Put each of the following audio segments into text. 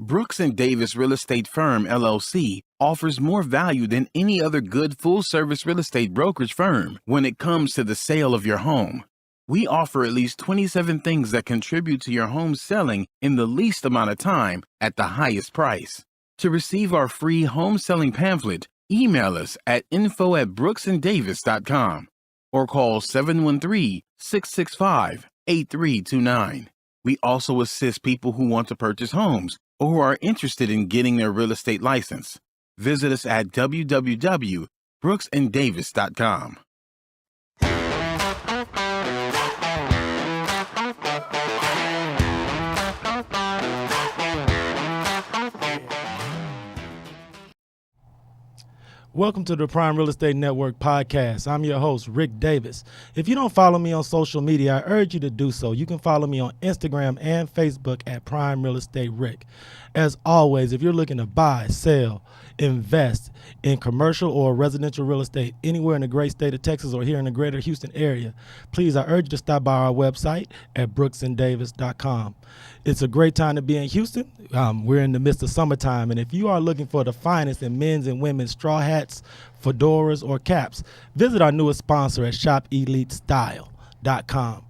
Brooks and Davis Real Estate Firm, LLC, offers more value than any other good full-service real estate brokerage firm when it comes to the sale of your home. We offer at least 27 things that contribute to your home selling in the least amount of time at the highest price. To receive our free home selling pamphlet, email us at info@brooksanddavis.com or call 713-665-8329. We also assist people who want to purchase homes or who are interested in getting their real estate license. Visit us at www.brooksanddavis.com. Welcome to the Prime Real Estate Network podcast. I'm your host, Rick Davis. If you don't follow me on social media, I urge you to do so. You can follow me on Instagram and Facebook at Prime Real Estate Rick. As always, if you're looking to buy, sell, invest in commercial or residential real estate anywhere in the great state of Texas or here in the greater Houston area, please, I urge you to stop by our website at brooksanddavis.com. It's a great time to be in Houston. We're in the midst of summertime, and if you are looking for the finest in men's and women's straw hats, fedoras, or caps, visit our newest sponsor at shopelitestyle.com.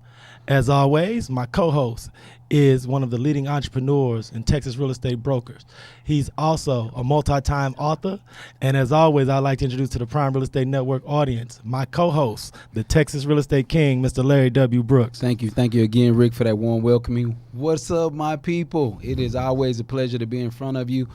As always, my co-host is one of the leading entrepreneurs in Texas real estate brokers. He's also a multi-time author. And as always, I'd like to introduce to the Prime Real Estate Network audience, my co-host, the Texas Real Estate King, Mr. Larry W. Brooks. Thank you. Thank you again, Rick, for that warm welcoming. What's up, my people? It is always a pleasure to be in front of you.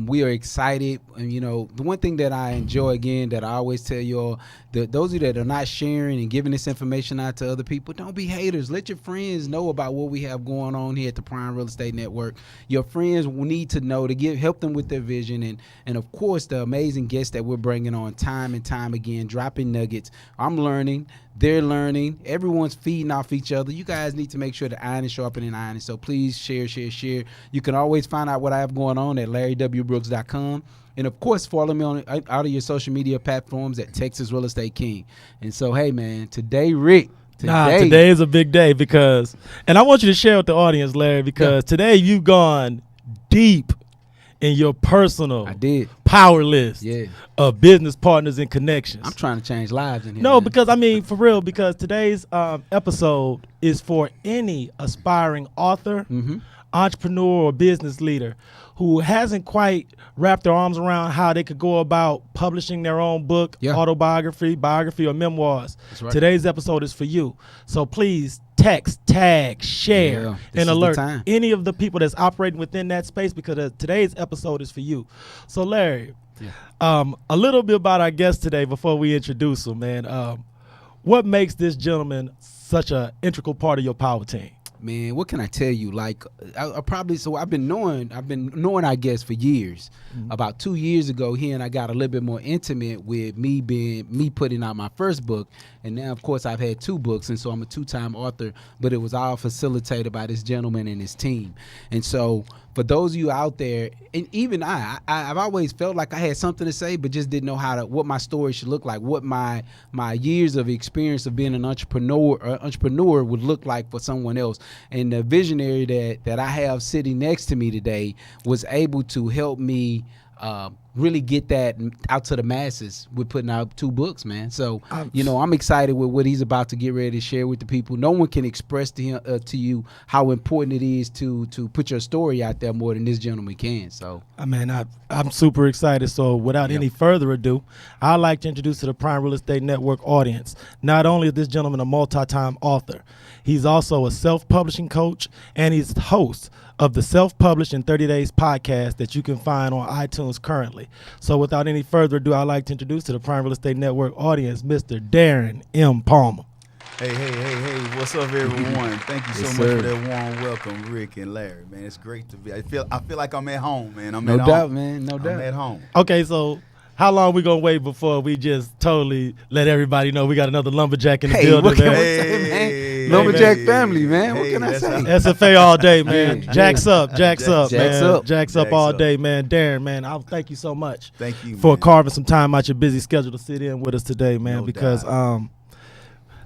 We are excited. And, you know, the one thing that I enjoy, again, that I always tell you all, those of you that are not sharing and giving this information out to other people, don't be haters. Let your friends know about what we have going on here at the Prime Real Estate Network. Your friends will need to know to help them with their vision. And of course, the amazing guests that we're bringing on time and time again, dropping nuggets. I'm learning. They're learning. Everyone's feeding off each other. You guys need to make sure the iron is sharpening iron. So please share. You can always find out what I have going on at larrywbrooks.com. And, of course, follow me on out of your social media platforms at Texas Real Estate King. And so, hey, man, today, Rick. Today is a big day because, and I want you to share with the audience, Larry, because today you've gone deep in your personal power list of business partners and connections. I'm trying to change lives in here. No, man. Because, I mean, for real, because today's episode is for any aspiring author, entrepreneur, or business leader who hasn't quite wrapped their arms around how they could go about publishing their own book, autobiography, biography, or memoirs. That's right. Today's episode is for you. So please text, tag, share, and alert any of the people that's operating within that space because today's episode is for you. So, Larry, a little bit about our guest today before we introduce him, man. What makes this gentleman such an integral part of your power team? Man, what can I tell you? Like, I've been knowing our guest for years. About 2 years ago, he and I got a little bit more intimate with me putting out my first book. And now, of course, I've had 2 books, and so I'm a 2-time author, but it was all facilitated by this gentleman and his team. And so for those of you out there, and even I've always felt like I had something to say, but just didn't know what my story should look like, what my years of experience of being an entrepreneur would look like for someone else. And the visionary that I have sitting next to me today was able to help me really get that out to the masses with putting out 2 books, man. So, I'm excited with what he's about to get ready to share with the people. No one can express to you how important it is to put your story out there more than this gentleman can. So, I'm super excited. So without any further ado, I'd like to introduce to the Prime Real Estate Network audience, not only is this gentleman a multi-time author, he's also a self-publishing coach, and he's the host of the Self-Published in 30 Days podcast that you can find on iTunes currently. So without any further ado, I'd like to introduce to the Prime Real Estate Network audience, Mr. Darren M. Palmer. Hey, what's up, everyone? Thank you so much for that warm welcome, Rick and Larry, man. It's great to be. I feel like I'm at home, man. No doubt, man. No doubt. I'm at home. Okay, so how long we gonna wait before we just totally let everybody know we got another lumberjack in the building? What can I say, man? Lumberjack family, man. What can I say? SFA all day, man. Jacks up, man. Jacks up all day, man. Darren, man, I'll thank you so much. Thank you for carving some time out your busy schedule to sit in with us today, man. No because doubt.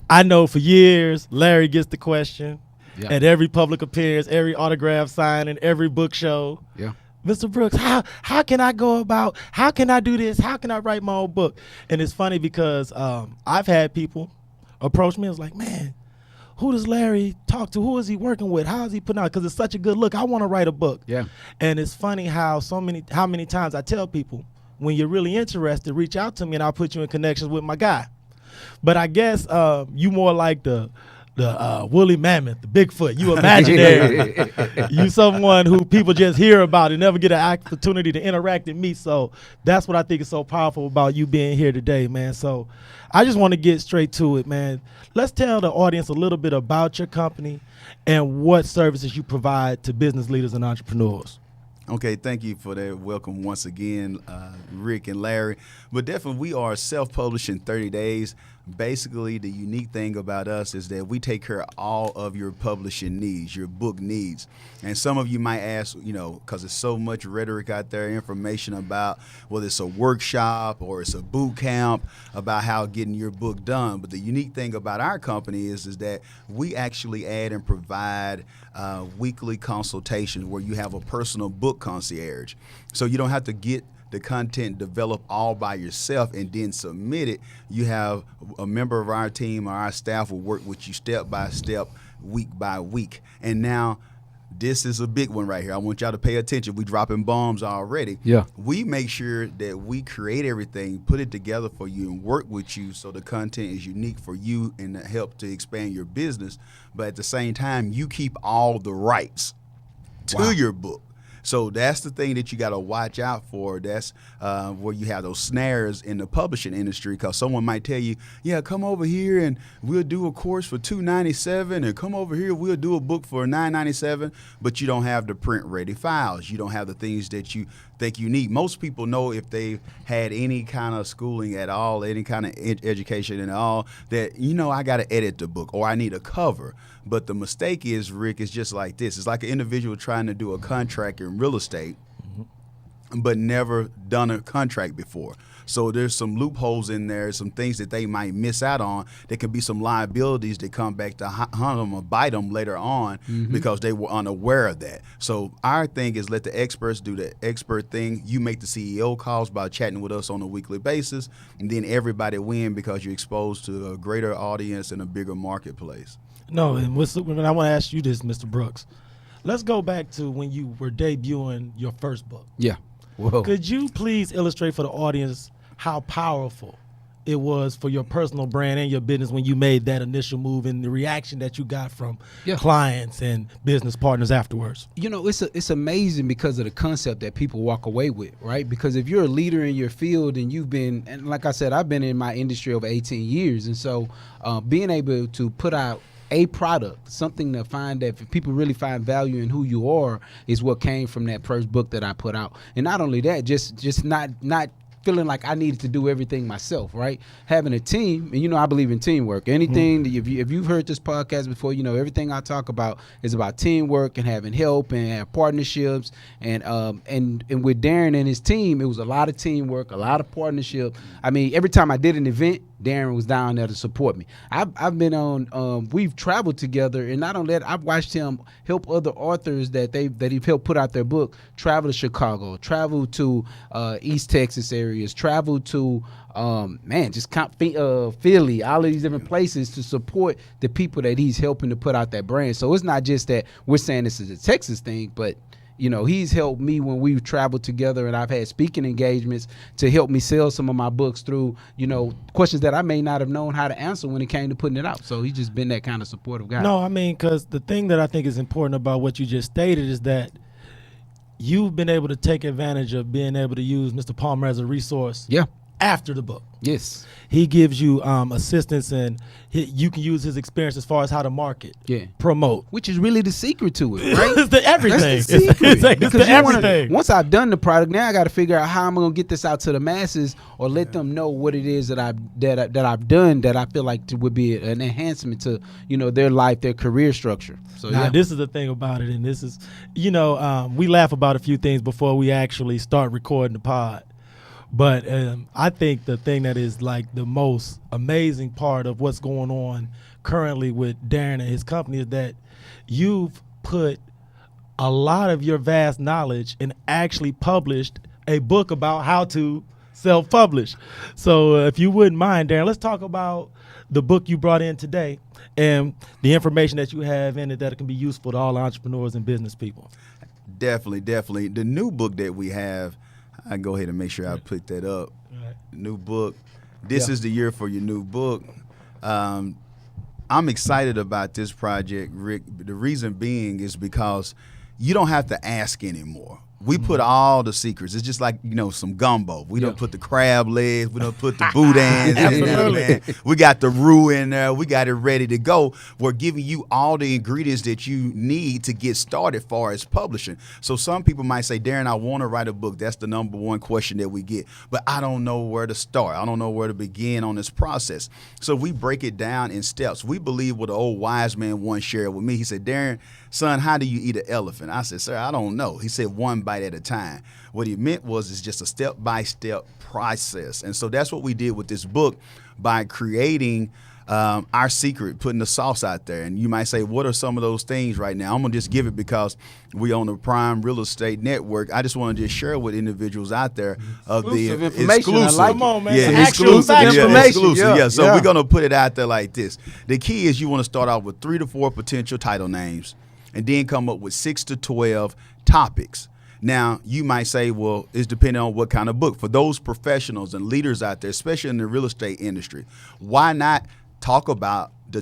I know for years Larry gets the question, Yeah. at every public appearance, every autograph signing, every book show. Yeah. Mr. Brooks, how can I go about, how can I do this? How can I write my own book? And it's funny because I've had people approach me and was like, man, who does Larry talk to? Who is he working with? How is he putting out? Because it's such a good look. I want to write a book. Yeah. And it's funny how many times I tell people, when you're really interested, reach out to me and I'll put you in connections with my guy. But I guess you more like the woolly mammoth, the Bigfoot. You imaginary. You someone who people just hear about and never get an opportunity to interact and meet. So that's what I think is so powerful about you being here today, man. So I just want to get straight to it, man. Let's tell the audience a little bit about your company and what services you provide to business leaders and entrepreneurs. Okay, thank you for that welcome once again, Ric and Larry. But definitely, we are self-published in 30 days. Basically, the unique thing about us is that we take care of all of your publishing needs, your book needs. And some of you might ask, because there's so much rhetoric out there, information about whether it's a workshop or it's a boot camp about how getting your book done. But the unique thing about our company is that we actually add and provide weekly consultations where you have a personal book concierge. So you don't have to get the content developed all by yourself and then submit it. You have a member of our team or our staff will work with you step by step, week by week. And now this is a big one right here. I want y'all to pay attention. We dropping bombs already. Yeah. We make sure that we create everything, put it together for you, and work with you so the content is unique for you and help to expand your business. But at the same time, you keep all the rights to your book. So that's the thing that you got to watch out for. That's where you have those snares in the publishing industry, because someone might tell you, yeah, come over here and we'll do a course for $297, and come over here, we'll do a book for $997, but you don't have the print ready files. You don't have the things that you think you need. Most people know, if they've had any kind of schooling at all, any kind of education at all, that, I got to edit the book or I need a cover. But the mistake is, Rick, is just like this. It's like an individual trying to do a contract in real estate, but never done a contract before. So there's some loopholes in there, some things that they might miss out on. There can be some liabilities that come back to hunt them or bite them later on because they were unaware of that. So our thing is let the experts do the expert thing. You make the CEO calls by chatting with us on a weekly basis, and then everybody win because you're exposed to a greater audience and a bigger marketplace. No, and I want to ask you this, Mr. Brooks. Let's go back to when you were debuting your first book. Yeah. Whoa. Could you please illustrate for the audience how powerful it was for your personal brand and your business when you made that initial move and the reaction that you got from clients and business partners afterwards? It's amazing because of the concept that people walk away with, right? Because if you're a leader in your field and like I said, I've been in my industry over 18 years. And so being able to put out a product, something to find that people really find value in who you are, is what came from that first book that I put out. And not only that, just not feeling like I needed to do everything myself, right? Having a team, and I believe in teamwork. Anything, if you've heard this podcast before, everything I talk about is about teamwork and having help and have partnerships. And with Darren and his team, it was a lot of teamwork, a lot of partnership. I mean, every time I did an event, Darren was down there to support me. I've been on, we've traveled together, and not only that, I've watched him help other authors that he've helped put out their book travel to Chicago, travel to East Texas areas, travel to Philly, all of these different places to support the people that he's helping to put out that brand. So it's not just that we're saying this is a Texas thing, but he's helped me when we've traveled together, and I've had speaking engagements to help me sell some of my books through, questions that I may not have known how to answer when it came to putting it out. So he's just been that kind of supportive guy. No, I mean, because the thing that I think is important about what you just stated is that you've been able to take advantage of being able to use Mr. Palmer as a resource after the book. Yes. He gives you assistance, and you can use his experience as far as how to market, promote. Which is really the secret to it, right? It's the everything. That's the secret. It's the everything. Once I've done the product, now I got to figure out how I'm going to get this out to the masses, or let them know what it is that I've done that I feel like would be an enhancement to their life, their career structure. So now, this is the thing about it, and this is we laugh about a few things before we actually start recording the pod. But I think the thing that is like the most amazing part of what's going on currently with Darren and his company is that you've put a lot of your vast knowledge and actually published a book about how to self-publish. So if you wouldn't mind, Darren, let's talk about the book you brought in today and the information that you have in it that can be useful to all entrepreneurs and business people. Definitely. The new book that we have, I can go ahead and make sure I put that up. Right. New book. This is the year for your new book. I'm excited about this project, Rick. The reason being is because you don't have to ask anymore. We put all the secrets. It's just like, some gumbo. We don't put the crab legs. We don't put the boudins in there, man. We got the roux in there. We got it ready to go. We're giving you all the ingredients that you need to get started far as publishing. So some people might say, Darren, I want to write a book. That's the number one question that we get. But I don't know where to start. I don't know where to begin on this process. So we break it down in steps. We believe what the old wise man once shared with me. He said, Darren, son, how do you eat an elephant? I said, sir, I don't know. He said, one bite at a time. What he meant was it's just a step-by-step process. And so that's what we did with this book by creating our secret, putting the sauce out there. And you might say, what are some of those things right now? I'm going to just give it because we own the Prime Real Estate Network. I just want to just share with individuals out there of Exclusive the information. exclusive. I like Come on, man. Yeah, Some actual exclusive. factual Yeah, information. exclusive. Yeah. So Yeah. we're going to put it out there like this. The key is you want to start out with 3 to 4 potential title names and then come up with 6 to 12 topics. Now, you might say, well, it's depending on what kind of book. For those professionals and leaders out there, especially in the real estate industry, why not talk about the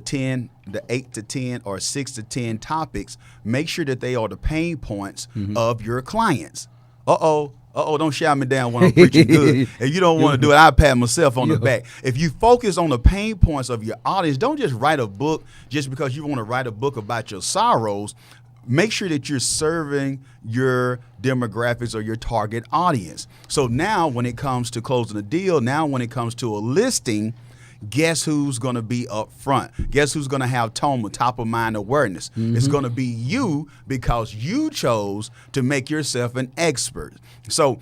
8 to 10 or 6 to 10 topics? Make sure that they are the pain points of your clients. Don't shout me down when I'm preaching good. If you don't want to do it, I'll pat myself on the back. If you focus on the pain points of your audience, don't just write a book just because you want to write a book about your sorrows. Make sure that you're serving your demographics or your target audience. So now when it comes to closing a deal, now when it comes to a listing, guess who's going to be up front? Guess who's going to have TOMA, top of mind awareness? It's going to be you because you chose to make yourself an expert. So,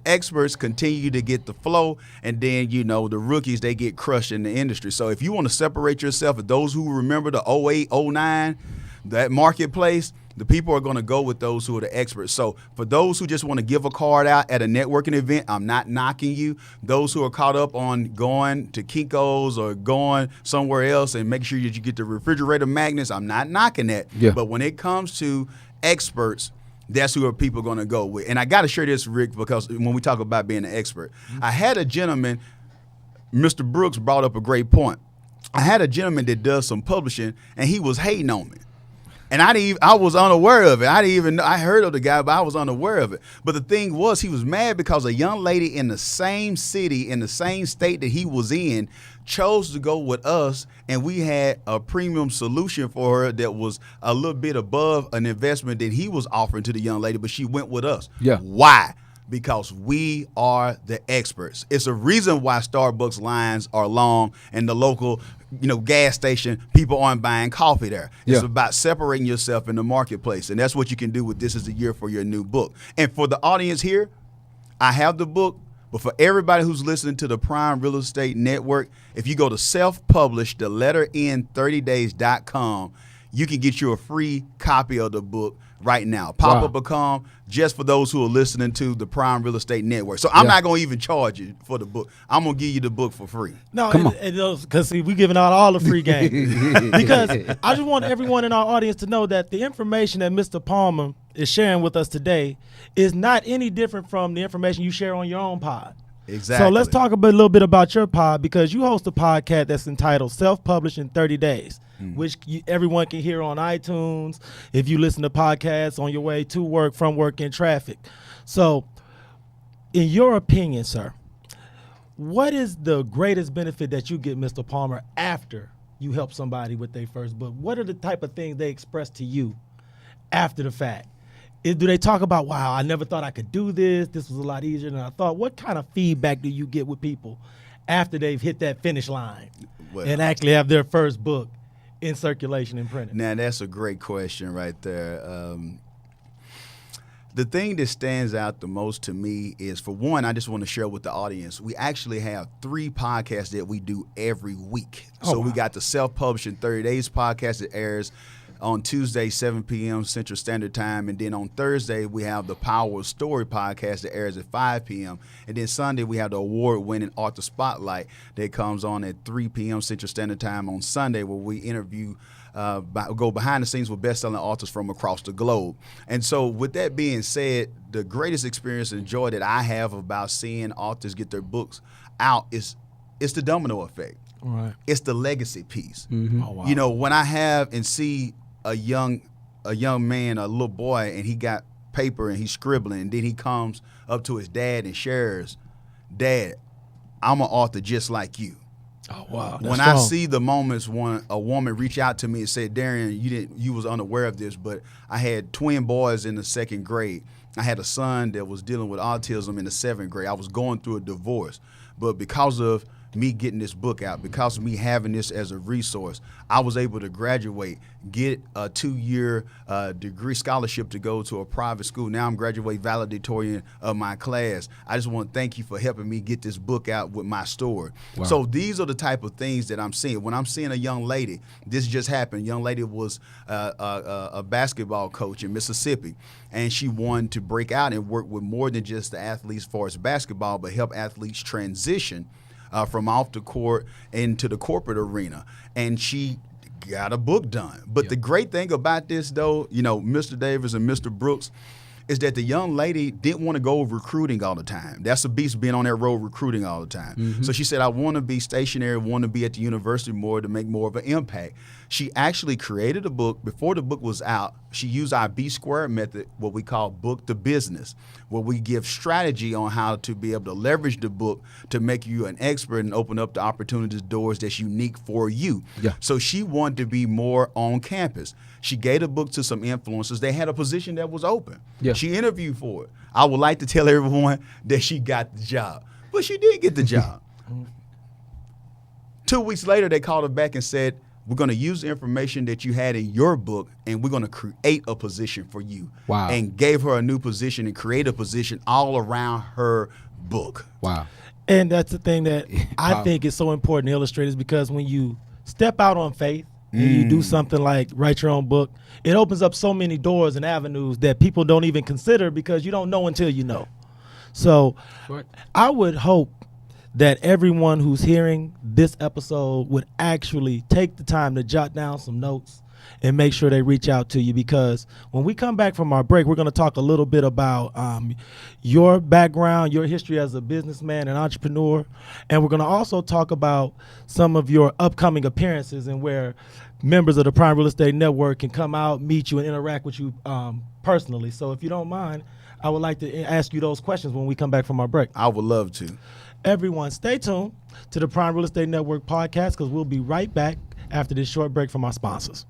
experts continue to get the flow, and then, the rookies, they get crushed in the industry. So if you want to separate yourself, with those who remember the 08, 09, that marketplace, the people are going to go with those who are the experts. So for those who just want to give a card out at a networking event, I'm not knocking you. Those who are caught up on going to Kinko's or going somewhere else and make sure that you get the refrigerator magnets, I'm not knocking that. Yeah. But when it comes to experts, that's who are people going to go with. And I got to share this, Rick, because when we talk about being an expert, I had a gentleman, Mr. Brooks brought up a great point. I had a gentleman that does some publishing, and he was hating on me. And I was unaware of it. I heard of the guy, but I was unaware of it. But the thing was, he was mad because a young lady in the same city, in the same state that he was in, chose to go with us, and we had a premium solution for her that was a little bit above an investment that he was offering to the young lady, but she went with us. Yeah. Why? Because we are the experts. It's a reason why Starbucks lines are long and the local, gas station, people aren't buying coffee there. It's about separating yourself in the marketplace. And that's what you can do with This Is the Year for your new book. And for the audience here, I have the book, but for everybody who's listening to the Prime Real Estate Network, if you go to self-publish, the letter N, 30days.com, you can get you a free copy of the book right now. Pop-up account just for those who are listening to the Prime Real Estate Network. So I'm not going to even charge you for the book. I'm going to give you the book for free. No, because we're giving out all the free game. Because I just want everyone in our audience to know that the information that Mr. Palmer is sharing with us today is not any different from the information you share on your own pod. Exactly. So let's talk a little bit about your pod, because you host a podcast that's entitled Self-Publish in 30 Days, which everyone can hear on iTunes if you listen to podcasts on your way to work, from work, in traffic. So in your opinion, sir, what is the greatest benefit that you get, Mr. Palmer, after you help somebody with their first book? What are the type of things they express to you after the fact? Do they talk about, wow, I never thought I could do this. This was a lot easier than I thought. What kind of feedback do you get with people after they've hit that finish line and actually have their first book in circulation and printed? Now, that's a great question right there. The thing that stands out the most to me is, for one, I just want to share with the audience, we actually have 3 podcasts that we do every week. We got the Self-Publish in 30 Days podcast that airs On Tuesday, 7 p.m. Central Standard Time. And then on Thursday, we have the Power of Story podcast that airs at 5 p.m. And then Sunday, we have the award-winning Author Spotlight that comes on at 3 p.m. Central Standard Time on Sunday, where we interview go behind the scenes with best-selling authors from across the globe. And so with that being said, the greatest experience and joy that I have about seeing authors get their books out is it's the domino effect. Right. It's the legacy piece. Mm-hmm. Oh, wow. You know, when I have and see a young man, a little boy, and he got paper and he's scribbling, and then he comes up to his dad and shares, "Dad, I'm an author just like you." Oh, wow. When I see the moments when a woman reach out to me and say, "Darren, you was unaware of this, but I had twin boys in the 2nd grade. I had a son that was dealing with autism in the 7th grade. I was going through a divorce, but because of me getting this book out, because of me having this as a resource, I was able to graduate, get a 2-year degree scholarship to go to a private school. Now I'm graduate valedictorian of my class. I just want to thank you for helping me get this book out with my story." Wow. So these are the type of things that I'm seeing. When I'm seeing a young lady, this just happened. Young lady was a basketball coach in Mississippi, and she wanted to break out and work with more than just the athletes as far as basketball, but help athletes transition from off the court into the corporate arena. And she got a book done. But the great thing about this, though, you know, Mr. Davis and Mr. Brooks, is that the young lady didn't want to go recruiting all the time. That's a beast, being on that road recruiting all the time. Mm-hmm. So she said, "I want to be stationary, want to be at the university more to make more of an impact." She actually created a book. Before the book was out, she used our B-squared method, what we call book to business, where we give strategy on how to be able to leverage the book to make you an expert and open up the opportunities, doors that's unique for you. Yeah. So she wanted to be more on campus. She gave the book to some influencers. They had a position that was open. Yeah. She interviewed for it. I would like to tell everyone that she got the job, but she did get the job. 2 weeks later, they called her back and said, "We're going to use the information that you had in your book, and we're going to create a position for you." Wow. And gave her a new position and create a position all around her book. Wow. And that's the thing that I think is so important to illustrate, is because when you step out on faith and you do something like write your own book, it opens up so many doors and avenues that people don't even consider, because you don't know until you know. So Right. I would hope that everyone who's hearing this episode would actually take the time to jot down some notes and make sure they reach out to you, because when we come back from our break, we're going to talk a little bit about your background, your history as a businessman and entrepreneur, and we're going to also talk about some of your upcoming appearances and where members of the Prime Real Estate Network can come out, meet you, and interact with you personally. So if you don't mind, I would like to ask you those questions when we come back from our break. I would love to. Everyone, stay tuned to the Prime Real Estate Network podcast, because we'll be right back after this short break from our sponsors.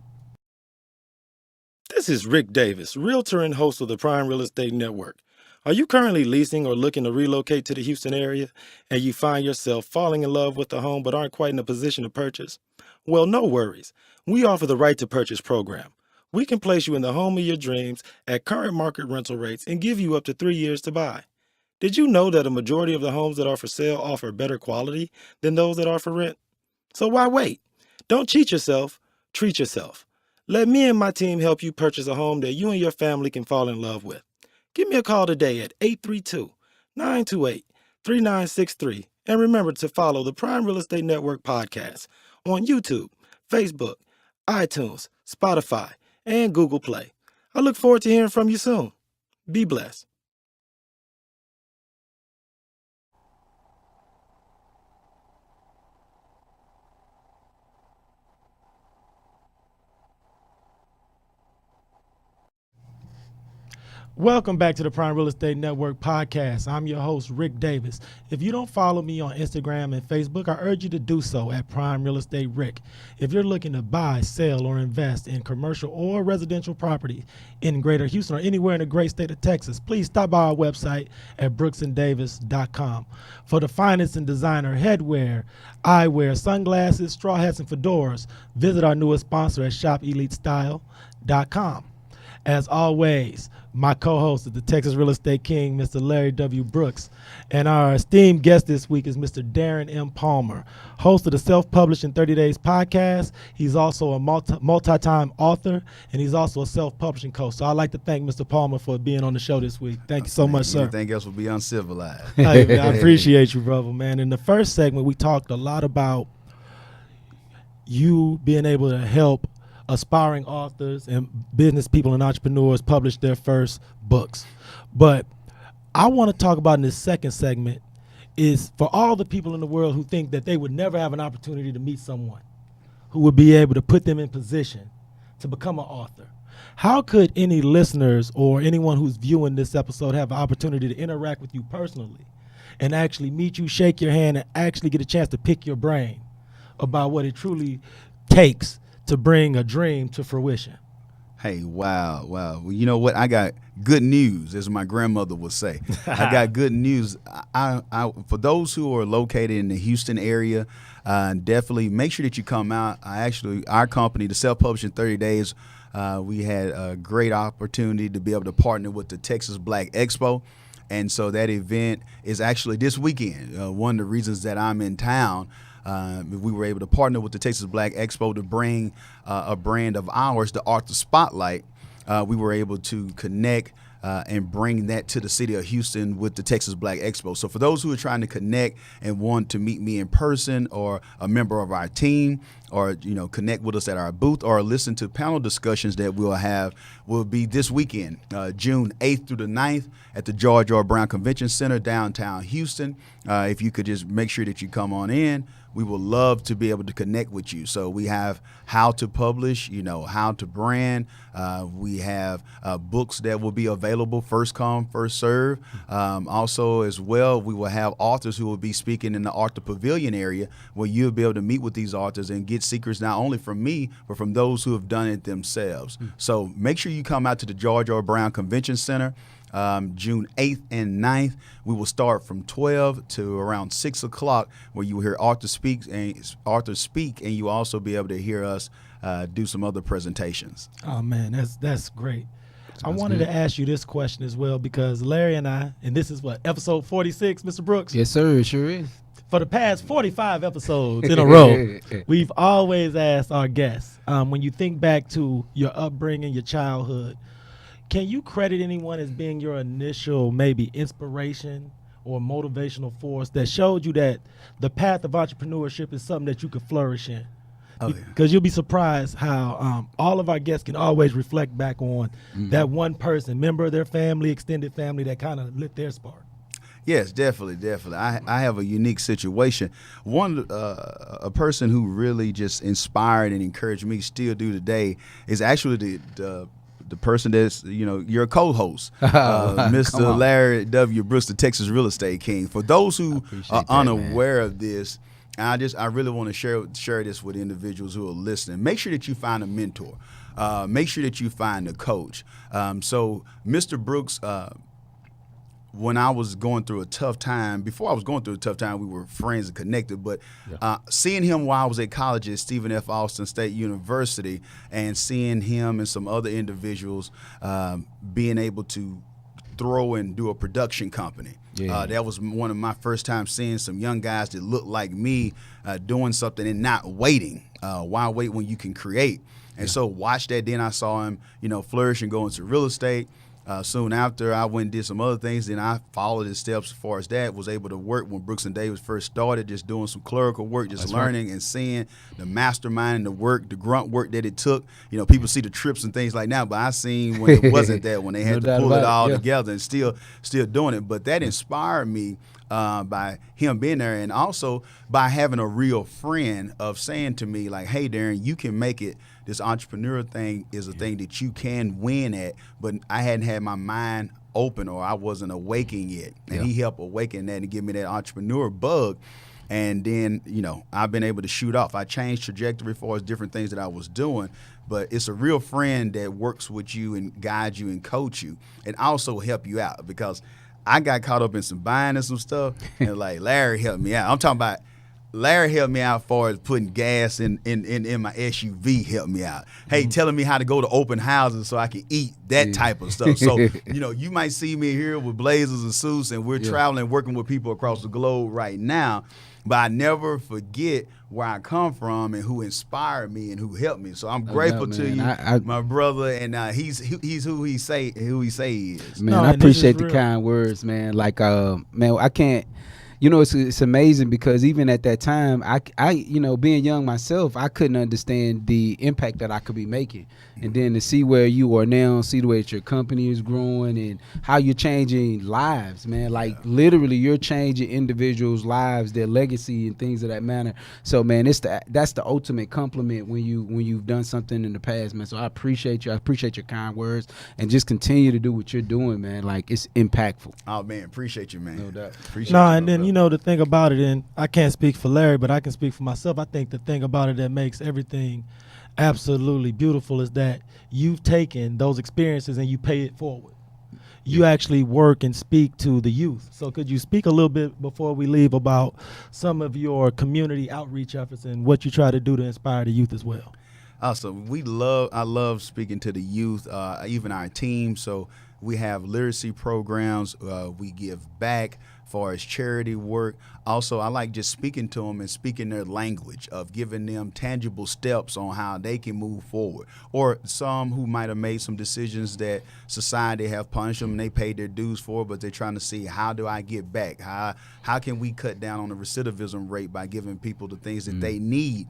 This is Rick Davis, realtor and host of the Prime Real Estate Network. Are you currently leasing or looking to relocate to the Houston area, and you find yourself falling in love with a home but aren't quite in a position to purchase? Well, no worries. We offer the Right to Purchase program. We can place you in the home of your dreams at current market rental rates and give you up to 3 years to buy. Did you know that a majority of the homes that are for sale offer better quality than those that are for rent? So why wait? Don't cheat yourself, treat yourself. Let me and my team help you purchase a home that you and your family can fall in love with. Give me a call today at 832-928-3963. And remember to follow the Prime Real Estate Network podcast on YouTube, Facebook, iTunes, Spotify, and Google Play. I look forward to hearing from you soon. Be blessed. Welcome back to the Prime Real Estate Network podcast. I'm your host, Rick Davis. If you don't follow me on Instagram and Facebook, I urge you to do so at Prime Real Estate Rick. If you're looking to buy, sell, or invest in commercial or residential property in Greater Houston or anywhere in the great state of Texas, please stop by our website at brooksanddavis.com. For the finest in designer headwear, eyewear, sunglasses, straw hats, and fedoras, visit our newest sponsor at shopelitestyle.com. As always, my co-host is the Texas Real Estate King, Mr. Larry W. Brooks. And our esteemed guest this week is Mr. Darren M. Palmer, host of the Self-Published in 30 Days podcast. He's also a multi-time author, and he's also a self-publishing coach. So I'd like to thank Mr. Palmer for being on the show this week. Thank you so much, sir. Anything else would be uncivilized. Hey, I appreciate you, brother, man. In the first segment, we talked a lot about you being able to help aspiring authors and business people and entrepreneurs publish their first books. But I want to talk about in this second segment is for all the people in the world who think that they would never have an opportunity to meet someone who would be able to put them in position to become an author. How could any listeners or anyone who's viewing this episode have an opportunity to interact with you personally and actually meet you, shake your hand, and actually get a chance to pick your brain about what it truly takes to bring a dream to fruition? Hey, wow. Well, you know what? I got good news, as my grandmother would say. I got good news. I for those who are located in the Houston area, definitely make sure that you come out. Our company, the Self-Published in 30 Days, we had a great opportunity to be able to partner with the Texas Black Expo. And so that event is actually this weekend. One of the reasons that I'm in town, we were able to partner with the Texas Black Expo to bring a brand of ours, the Author Spotlight. We were able to connect and bring that to the city of Houston with the Texas Black Expo. So for those who are trying to connect and want to meet me in person or a member of our team or, connect with us at our booth or listen to panel discussions that we'll have will be this weekend, June 8th through the 9th at the George R. Brown Convention Center, downtown Houston. If you could just make sure that you come on in, we would love to be able to connect with you. So we have how to publish, how to brand. We have books that will be available, first come, first serve. Also, as well, we will have authors who will be speaking in the Author Pavilion area where you'll be able to meet with these authors and get secrets not only from me, but from those who have done it themselves. So make sure you come out to the George R. Brown Convention Center. June 8th and 9th. We will start from 12 to around 6 o'clock where you will hear authors speak, and you will also be able to hear us do some other presentations. Oh, man, that's great. I wanted good. to ask you this question as well because Larry and I, and this is what, episode 46, Mr. Brooks? Yes, sir. It sure is. For the past 45 episodes in a row, we've always asked our guests, when you think back to your upbringing, your childhood, can you credit anyone as being your initial maybe inspiration or motivational force that showed you that the path of entrepreneurship is something that you could flourish in? Oh, yeah. Because you'll be surprised how all of our guests can always reflect back on that one person, member of their family, extended family that kind of lit their spark. Yes, definitely. I have a unique situation. A person who really just inspired and encouraged me, still do today, is actually the person that's, your co-host, Mr. Larry W. Brooks, the Texas Real Estate King. For those who are unaware of this, I really want to share this with individuals who are listening. Make sure that you find a mentor. Make sure that you find a coach. So Mr. Brooks, when I was going through a tough time, before I was going through a tough time, we were friends and connected. But seeing him while I was at college at Stephen F. Austin State University and seeing him and some other individuals being able to throw and do a production company. That was one of my first times seeing some young guys that looked like me doing something and not waiting. Why wait when you can create? And so watch that. Then I saw him, flourish and go into real estate. Soon after, I went and did some other things. Then I followed his steps as far as that. Was able to work when Brooks and Davis first started, just doing some clerical work, just learning and seeing the mastermind and the work, the grunt work that it took. People see the trips and things like that, but I seen when it wasn't that, when they had to pull it all together and still doing it. But that inspired me by him being there, and also by having a real friend of saying to me, like, hey, Darren, you can make it. This entrepreneur thing is a thing that you can win at, but I hadn't had my mind open, or I wasn't awakened yet. And he helped awaken that and give me that entrepreneur bug. And then, I've been able to shoot off. I changed trajectory for as different things that I was doing, but it's a real friend that works with you and guides you and coach you and also help you out, because I got caught up in some buying and some stuff, and like Larry helped me out. I'm talking about Larry helped me out as far as putting gas in my SUV. Helped me out. Hey, telling me how to go to open houses so I can eat that type of stuff. So you might see me here with blazers and suits, and we're traveling, working with people across the globe right now. But I never forget where I come from and who inspired me and who helped me. So I'm grateful to you, my brother, and he's who he say he is. Man, I appreciate the kind words, man. Like, man, I can't. It's amazing because even at that time, I being young myself, I couldn't understand the impact that I could be making. And then to see where you are now, see the way that your company is growing and how you're changing lives, man. Like literally you're changing individuals' lives, their legacy and things of that manner. So, man, that's the ultimate compliment when you've done something in the past, man. So I appreciate you. I appreciate your kind words and just continue to do what you're doing, man. Like it's impactful. Oh, man, appreciate you, man. No doubt. Appreciate no, you, and then, the thing about it, and I can't speak for Larry, but I can speak for myself. I think the thing about it that makes everything absolutely beautiful is that you've taken those experiences and you pay it forward. You actually work and speak to the youth. So could you speak a little bit before we leave about some of your community outreach efforts and what you try to do to inspire the youth as well? Awesome. I love speaking to the youth, even our team. So we have literacy programs. We give back as far as charity work. Also, I like just speaking to them and speaking their language, of giving them tangible steps on how they can move forward. Or some who might have made some decisions that society have punished them and they paid their dues for, but they're trying to see, how do I get back? How can we cut down on the recidivism rate by giving people the things that they need?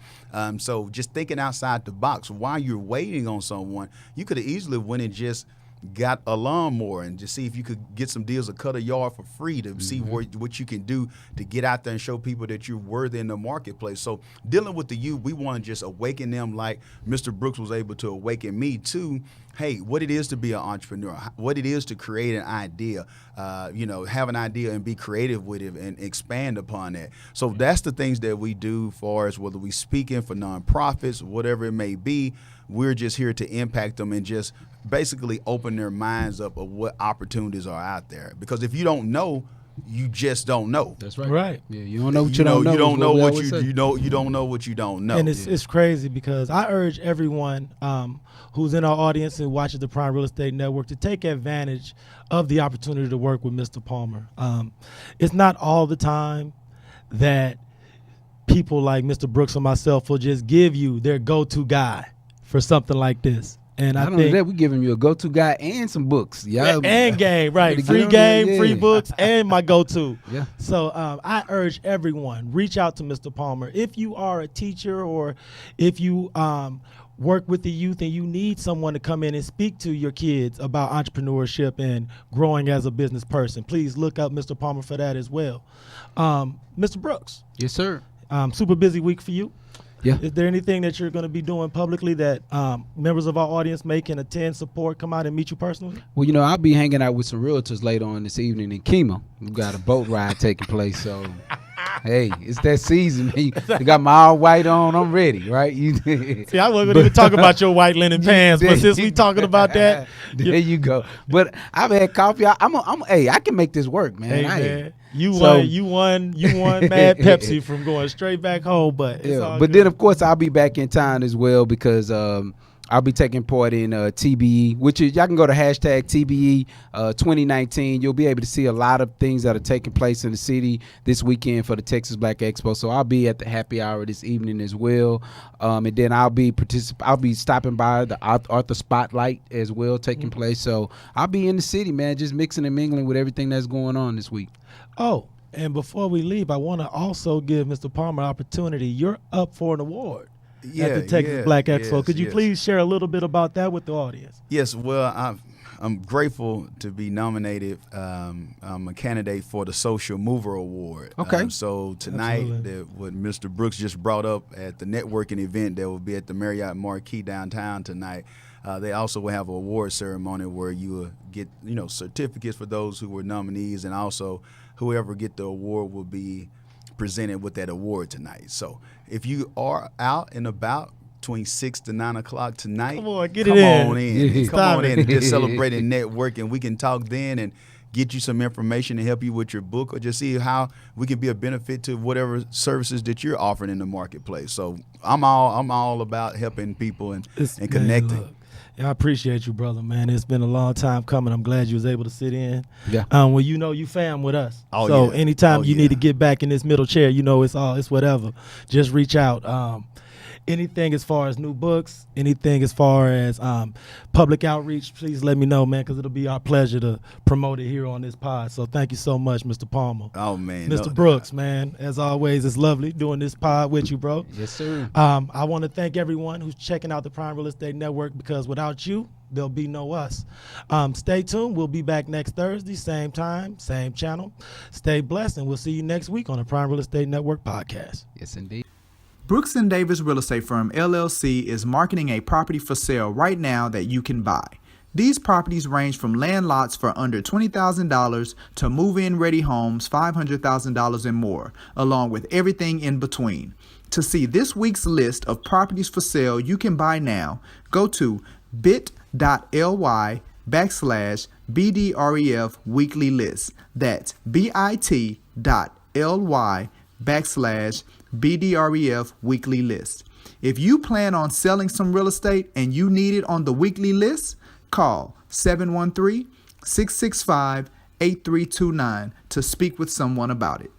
So just thinking outside the box. While you're waiting on someone, you could have easily went and just got a lawnmower and just see if you could get some deals or cut a yard for free to see what you can do to get out there and show people that you're worthy in the marketplace. So dealing with the youth, we want to just awaken them like Mr. Brooks was able to awaken me to, hey, what it is to be an entrepreneur, what it is to create an idea, have an idea and be creative with it and expand upon that. So that's the things that we do, for as whether we speaking for nonprofits, whatever it may be. We're just here to impact them and just basically open their minds up of what opportunities are out there. Because if you don't know, you just don't know. That's right. Right. Yeah, you don't know what you don't know. You don't know what you don't know what you don't know. And it's crazy because I urge everyone who's in our audience and watches the Prime Real Estate Network to take advantage of the opportunity to work with Mr. Palmer. It's not all the time that people like Mr. Brooks or myself will just give you their go-to guy for something like this. And I don't think know that we're giving you a go-to guy and some books. Yeah, and game, right? Free game, free books, and my go-to. Yeah. So I urge everyone, reach out to Mr. Palmer. If you are a teacher or if you work with the youth and you need someone to come in and speak to your kids about entrepreneurship and growing as a business person, please look up Mr. Palmer for that as well. Mr. Brooks. Yes, sir. Super busy week for you. Yeah. Is there anything that you're going to be doing publicly that members of our audience may can attend, support, come out and meet you personally? Well, I'll be hanging out with some realtors later on this evening in Kima. We've got a boat ride taking place, so hey, it's that season. You got my all white on. I'm ready, right? See, I wasn't even talking about your white linen pants, but since we talking about that, there you go. But I've had coffee. Hey, I can make this work, man. Hey, man. You won Mad Pepsi from going straight back home, but it's all but good. Then of course I'll be back in town as well because I'll be taking part in TBE, which is y'all can go to hashtag TBE 2019. You'll be able to see a lot of things that are taking place in the city this weekend for the Texas Black Expo. So I'll be at the happy hour this evening as well, and then I'll be stopping by the Arthur Spotlight as well taking place. So I'll be in the city, man, just mixing and mingling with everything that's going on this week. Oh, and before we leave, I want to also give Mr. Palmer an opportunity. You're up for an award at the Texas Black Expo. Could you please share a little bit about that with the audience? Yes, well, I'm grateful to be nominated. I'm a candidate for the Social Mover Award. Okay. So tonight, what Mr. Brooks just brought up at the networking event that will be at the Marriott Marquis downtown tonight, they also will have an award ceremony where you will get certificates for those who were nominees, and also whoever get the award will be presented with that award tonight. So if you are out and about between 6 to 9 o'clock tonight, come on on in and just celebrate and network, and we can talk then. And get you some information to help you with your book, or just see how we can be a benefit to whatever services that you're offering in the marketplace. So I'm all about helping people and connecting. Look, I appreciate you, brother, man. It's been a long time coming. I'm glad you was able to sit in. Yeah. Well, you fam with us. Oh, so yeah. anytime Oh, you yeah. need to get back in this middle chair, it's whatever. Just reach out. Anything as far as new books, anything as far as public outreach, please let me know, man, because it'll be our pleasure to promote it here on this pod. So thank you so much, Mr. Palmer. Oh, man. Mr. Brooks, man, as always, it's lovely doing this pod with you, bro. Yes, sir. I want to thank everyone who's checking out the Prime Real Estate Network, because without you, there'll be no us. Stay tuned. We'll be back next Thursday, same time, same channel. Stay blessed, and we'll see you next week on the Prime Real Estate Network podcast. Yes, indeed. Brooks & Davis Real Estate Firm, LLC is marketing a property for sale right now that you can buy. These properties range from land lots for under $20,000 to move-in ready homes $500,000 and more, along with everything in between. To see this week's list of properties for sale you can buy now, go to bit.ly/BDREF weekly list. That's bit.ly/BDREF weekly list. If you plan on selling some real estate and you need it on the weekly list, call 713-665-8329 to speak with someone about it.